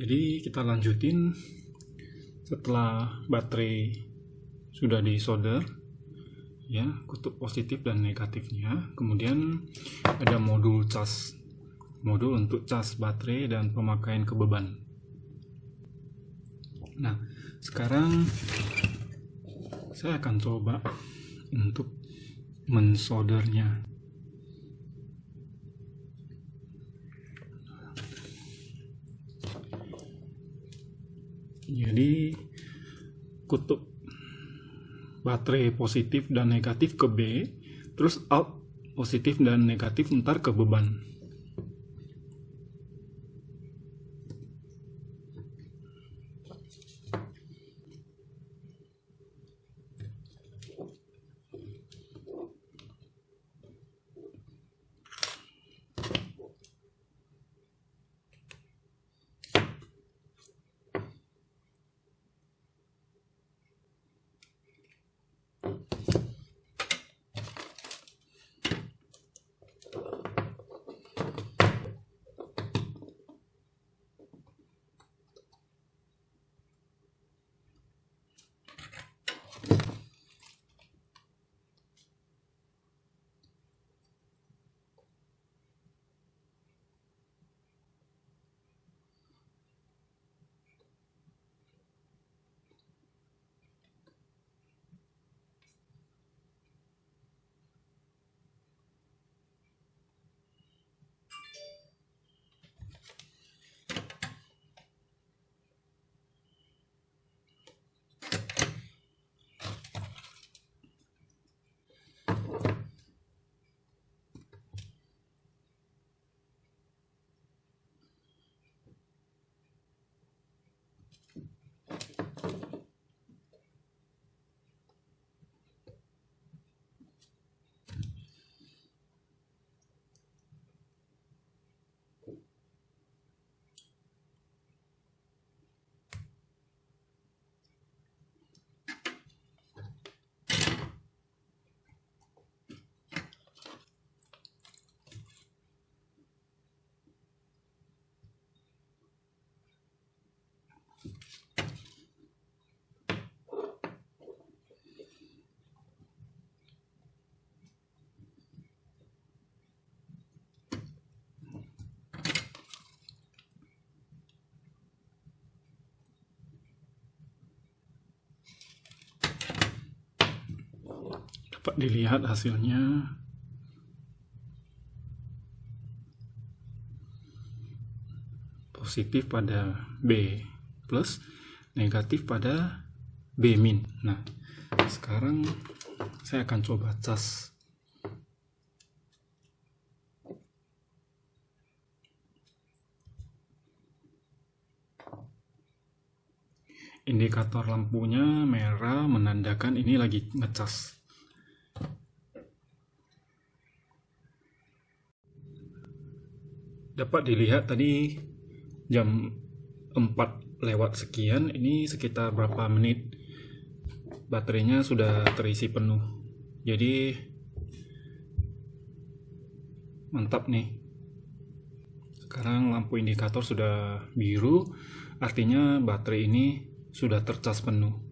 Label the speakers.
Speaker 1: Jadi kita lanjutin setelah baterai sudah disolder ya, kutub positif dan negatifnya. Kemudian ada modul cas, modul untuk cas baterai dan pemakaian ke beban. Nah, sekarang saya akan coba untuk mensoldernya. Jadi kutub baterai positif dan negatif ke B, terus out positif dan negatif ntar ke beban. Dapat dilihat hasilnya. Positif pada B plus, negatif pada B min. Nah, sekarang saya akan coba cas. Indikator lampunya merah menandakan ini lagi ngecas. Dapat dilihat tadi jam 4 lewat sekian, ini sekitar berapa menit baterainya sudah terisi penuh. Jadi mantap nih. Sekarang lampu indikator sudah biru, artinya baterai ini sudah tercas penuh.